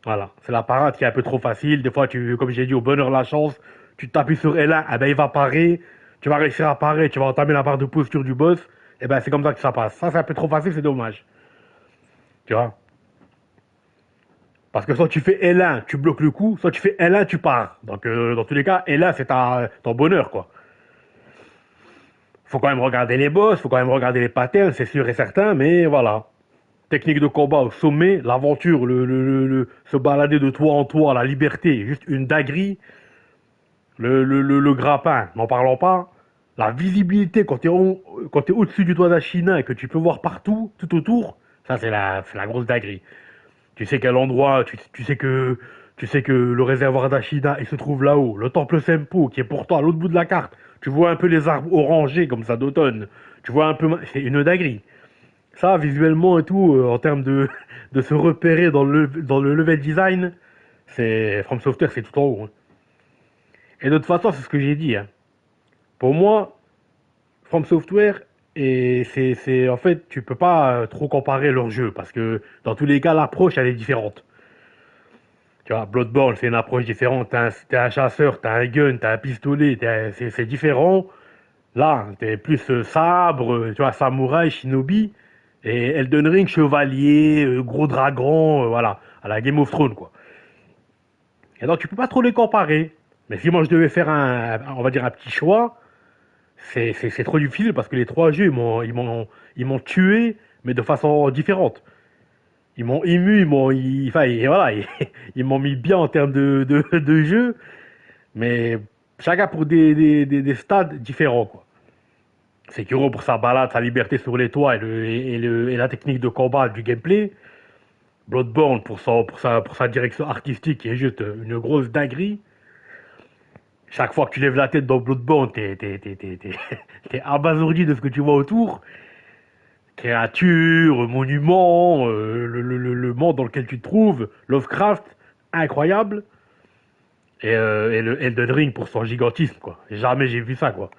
Voilà. C'est la parade qui est un peu trop facile. Des fois, comme j'ai dit, au bonheur la chance, tu t'appuies sur L1, eh ben, il va parer. Tu vas réussir à parer, tu vas entamer la barre de posture du boss. Et ben, c'est comme ça que ça passe. Ça, c'est un peu trop facile, c'est dommage. Tu vois? Parce que soit tu fais L1, tu bloques le coup, soit tu fais L1, tu pars. Donc, dans tous les cas, L1, c'est ton bonheur, quoi. Faut quand même regarder les boss, faut quand même regarder les patterns, c'est sûr et certain, mais voilà. Technique de combat au sommet, l'aventure, se balader de toit en toit, la liberté, juste une dinguerie. Le grappin, n'en parlons pas. La visibilité quand quand t'es au-dessus du toit d'Achina et que tu peux voir partout, tout autour, ça c'est la grosse dinguerie. Tu sais quel endroit, tu sais que le réservoir d'Ashida, il se trouve là-haut. Le temple Sempo, qui est pourtant à l'autre bout de la carte. Tu vois un peu les arbres orangés comme ça d'automne. Tu vois un peu, c'est une dinguerie. Ça, visuellement et tout, en termes de se repérer dans le level design, c'est From Software, c'est tout en haut. Hein. Et de toute façon, c'est ce que j'ai dit. Hein. Pour moi, From Software, et en fait, tu peux pas trop comparer leurs jeux parce que dans tous les cas, l'approche elle est différente. Tu vois, Bloodborne, c'est une approche différente. T'es un chasseur, t'as un gun, t'as un pistolet, c'est différent. Là, t'es plus sabre, tu vois, samouraï, shinobi. Et Elden Ring, chevalier, gros dragon, voilà, à la Game of Thrones, quoi. Et donc, tu peux pas trop les comparer. Mais si moi je devais faire on va dire un petit choix, c'est trop difficile parce que les trois jeux, ils m'ont tué, mais de façon différente. ils m'ont ému, enfin, voilà, ils m'ont mis bien en termes de jeu, mais chacun pour des stades différents, quoi. Sekiro pour sa balade, sa liberté sur les toits et la technique de combat du gameplay. Bloodborne pour sa direction artistique qui est juste une grosse dinguerie. Chaque fois que tu lèves la tête dans Bloodborne, t'es abasourdi de ce que tu vois autour. Créatures, monuments, le monde dans lequel tu te trouves, Lovecraft, incroyable. Et le Elden Ring pour son gigantisme, quoi. Jamais j'ai vu ça, quoi.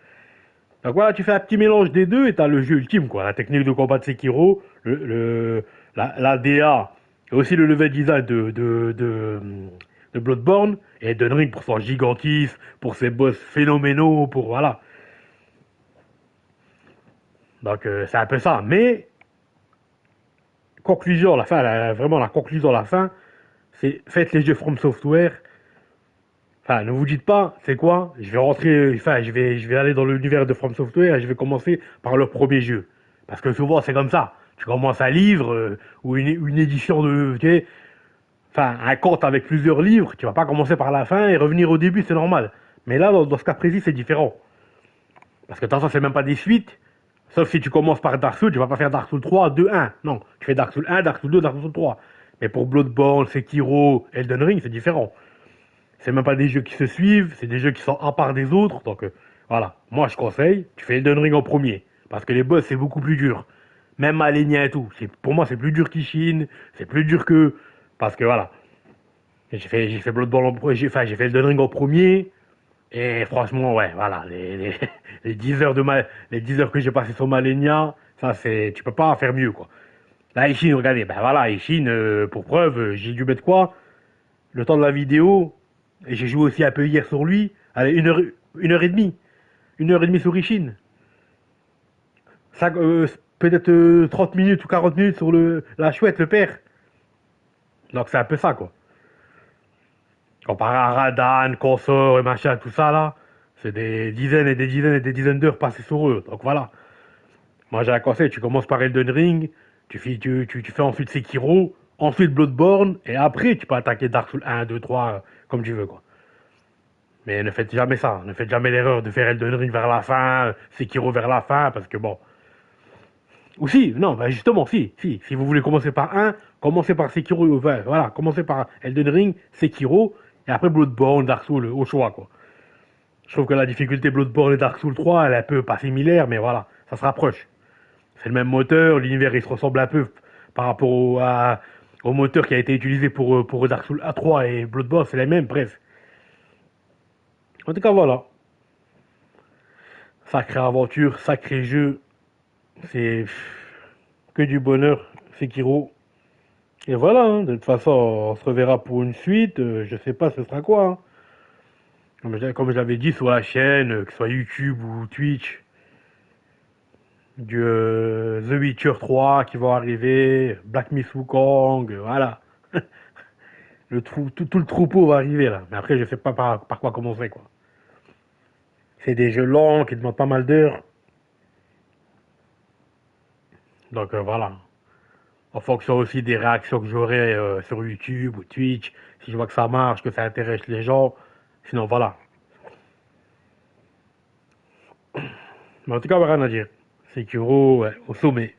Donc voilà, tu fais un petit mélange des deux et t'as le jeu ultime, quoi. La technique de combat de Sekiro, la DA, et aussi le level design de Bloodborne, et Elden Ring pour son gigantisme, pour ses boss phénoménaux, pour voilà. Donc c'est un peu ça. Mais, conclusion, la fin, vraiment la conclusion à la fin, c'est faites les jeux From Software. Enfin, ne vous dites pas, c'est quoi? Je vais rentrer, enfin, je vais aller dans l'univers de From Software et je vais commencer par leur premier jeu. Parce que souvent, c'est comme ça. Tu commences un livre ou une édition de, tu sais, enfin, un conte avec plusieurs livres. Tu vas pas commencer par la fin et revenir au début, c'est normal. Mais là, dans ce cas précis, c'est différent. Parce que de toute façon, c'est même pas des suites. Sauf si tu commences par Dark Souls, tu vas pas faire Dark Souls 3, 2, 1. Non, tu fais Dark Souls 1, Dark Souls 2, Dark Souls 3. Mais pour Bloodborne, Sekiro, Elden Ring, c'est différent. C'est même pas des jeux qui se suivent, c'est des jeux qui sont à part des autres. Donc voilà, moi je conseille, tu fais Elden Ring en premier. Parce que les boss c'est beaucoup plus dur. Même Malenia et tout. Pour moi c'est plus dur qu'Ishin, c'est plus dur que. Parce que voilà. J'ai fait Bloodborne en premier, j'ai fait Elden Ring en premier. Et franchement, ouais, voilà, les 10 heures les 10 heures que j'ai passées sur Malenia, ça c'est. Tu peux pas faire mieux quoi. Là, Ishin, regardez, ben voilà, Ishin, pour preuve, j'ai dû mettre quoi? Le temps de la vidéo, et j'ai joué aussi un peu hier sur lui. Allez, une heure et demie. Une heure et demie sur Ishin. Peut-être 30 minutes ou 40 minutes sur la chouette, le père. Donc c'est un peu ça, quoi. Comparé à Radan, Consort et machin, tout ça, là, c'est des dizaines et des dizaines et des dizaines d'heures passées sur eux. Donc voilà. Moi, j'ai un conseil. Tu commences par Elden Ring, tu fais ensuite Sekiro, ensuite Bloodborne, et après, tu peux attaquer Dark Souls 1, 2, 3, comme tu veux, quoi. Mais ne faites jamais ça. Ne faites jamais l'erreur de faire Elden Ring vers la fin, Sekiro vers la fin, parce que bon. Ou si, non, bah justement, si vous voulez commencer par un, commencez par Sekiro, voilà, commencez par Elden Ring, Sekiro, et après Bloodborne, Dark Souls, au choix, quoi. Je trouve que la difficulté Bloodborne et Dark Souls 3, elle est un peu pas similaire, mais voilà, ça se rapproche. C'est le même moteur, l'univers il se ressemble un peu par rapport au moteur qui a été utilisé pour Dark Souls A3 et Bloodborne, c'est les mêmes, bref. En tout cas, voilà. Sacrée aventure, sacré jeu. C'est que du bonheur, Sekiro. Et voilà, hein, de toute façon, on se reverra pour une suite. Je sais pas ce sera quoi, hein. Comme je l'avais dit sur la chaîne, que ce soit YouTube ou Twitch, du The Witcher 3 qui va arriver, Black Myth Wukong, voilà. Tout le troupeau va arriver là. Mais après, je sais pas par quoi commencer, quoi. C'est des jeux longs qui demandent pas mal d'heures. Donc voilà. En fonction aussi des réactions que j'aurai sur YouTube ou Twitch, si je vois que ça marche, que ça intéresse les gens. Sinon voilà. Mais en tout cas, rien à dire. Sekiro, ouais, au sommet.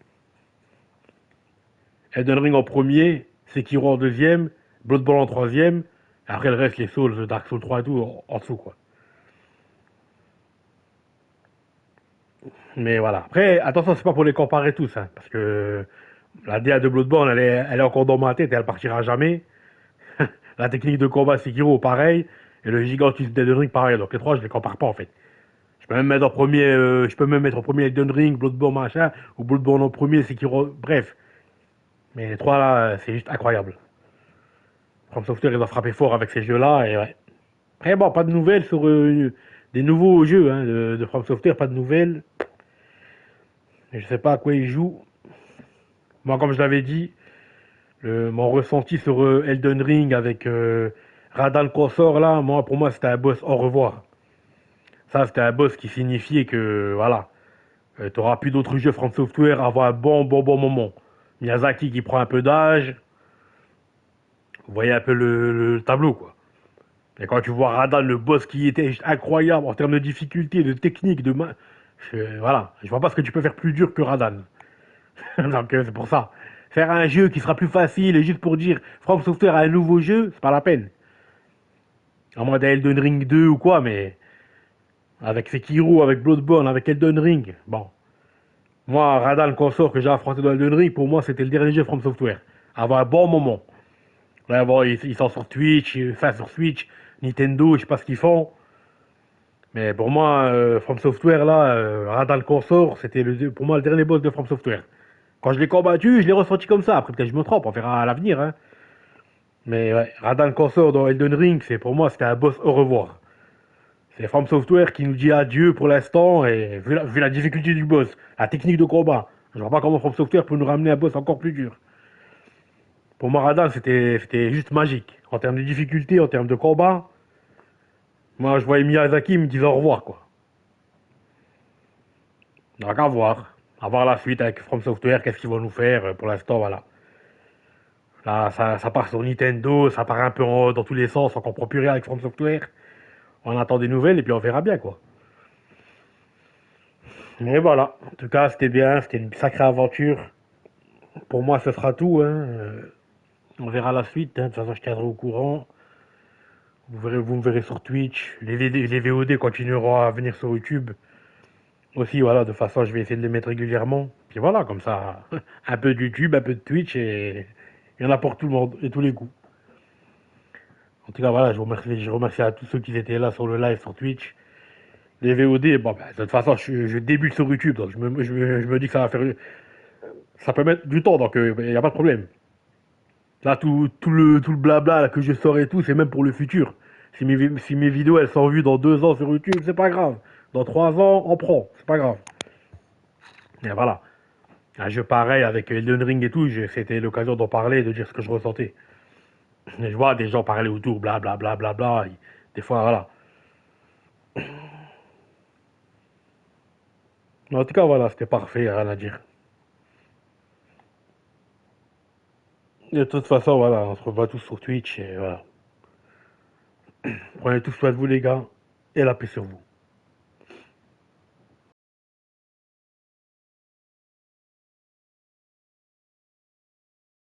Elden Ring en premier, Sekiro en deuxième, Bloodborne en troisième. Après le reste, les Souls, Dark Souls 3 et tout, en dessous, quoi. Mais voilà. Après, attention, c'est pas pour les comparer tous, hein, parce que la DA de Bloodborne, elle est encore dans ma tête et elle partira jamais. La technique de combat Sekiro, pareil. Et le gigantisme d'Elden Ring, pareil. Donc les trois, je les compare pas, en fait. Je peux même mettre en premier Elden Ring, Bloodborne, machin, ou Bloodborne en premier, Sekiro, bref. Mais les trois, là, c'est juste incroyable. From Software, ils ont frappé fort avec ces jeux-là, et ouais. Après, bon, pas de nouvelles sur des nouveaux jeux hein, de From Software, pas de nouvelles. Je sais pas à quoi ils jouent. Moi, comme je l'avais dit, mon ressenti sur Elden Ring avec Radal Consort, là, pour moi, c'était un boss au revoir. Ça, c'était un boss qui signifiait que, voilà, t'auras plus d'autres jeux From Software avant un bon moment. Miyazaki qui prend un peu d'âge, Vous voyez un peu le tableau, quoi. Et quand tu vois Radan, le boss qui était juste incroyable en termes de difficulté, de technique, de main. Voilà, je vois pas ce que tu peux faire plus dur que Radan. Donc c'est pour ça. Faire un jeu qui sera plus facile et juste pour dire From Software a un nouveau jeu, c'est pas la peine. À moins d'un Elden Ring 2 ou quoi, mais avec Sekiro, avec Bloodborne, avec Elden Ring, bon. Moi, Radan, le consort que j'ai affronté dans Elden Ring, pour moi, c'était le dernier jeu From Software. Avant un bon moment. Là, bon, ils sont sur Twitch, enfin sur Switch, Nintendo, je sais pas ce qu'ils font. Mais pour moi, From Software, là, Radan le consort, c'était pour moi le dernier boss de From Software. Quand je l'ai combattu, je l'ai ressenti comme ça. Après, peut-être que je me trompe, on verra à l'avenir. Hein. Mais ouais, Radan le consort dans Elden Ring, c'est pour moi, c'était un boss au revoir. C'est From Software qui nous dit adieu pour l'instant, et vu la difficulté du boss, la technique de combat, je vois pas comment From Software peut nous ramener un boss encore plus dur. Pour moi, Radan, c'était juste magique. En termes de difficulté, en termes de combat, moi, je voyais Miyazaki me disant au revoir, quoi. Donc, à voir. À voir la suite avec From Software, qu'est-ce qu'ils vont nous faire. Pour l'instant, voilà. Là, ça part sur Nintendo, ça part un peu dans tous les sens, on comprend plus rien avec From Software. On attend des nouvelles et puis on verra bien, quoi. Mais voilà. En tout cas, c'était bien, c'était une sacrée aventure. Pour moi, ce sera tout, hein. On verra la suite, hein. De toute façon, je tiendrai au courant. Vous me verrez sur Twitch. Les VOD continueront à venir sur YouTube. Aussi, voilà, de toute façon, je vais essayer de les mettre régulièrement. Puis voilà, comme ça, un peu de YouTube, un peu de Twitch, et il y en a pour tout le monde et tous les goûts. En tout cas, voilà, je remercie à tous ceux qui étaient là sur le live, sur Twitch. Les VOD, bon, ben, de toute façon, je débute sur YouTube, donc je me dis que ça va faire, ça peut mettre du temps, donc il n'y a pas de problème. Là, tout le blabla là, que je sors et tout, c'est même pour le futur. Si mes vidéos, elles sont vues dans 2 ans sur YouTube, c'est pas grave. Dans 3 ans, on prend, c'est pas grave. Et voilà. Un jeu pareil avec Elden Ring et tout, c'était l'occasion d'en parler, de dire ce que je ressentais. Et je vois des gens parler autour, blablabla, bla, bla, bla, bla. Des fois, voilà. Mais en tout cas, voilà, c'était parfait, rien à dire. Et de toute façon, voilà, on se revoit tous sur Twitch et voilà. Prenez tous soin de vous, les gars, et la paix sur vous.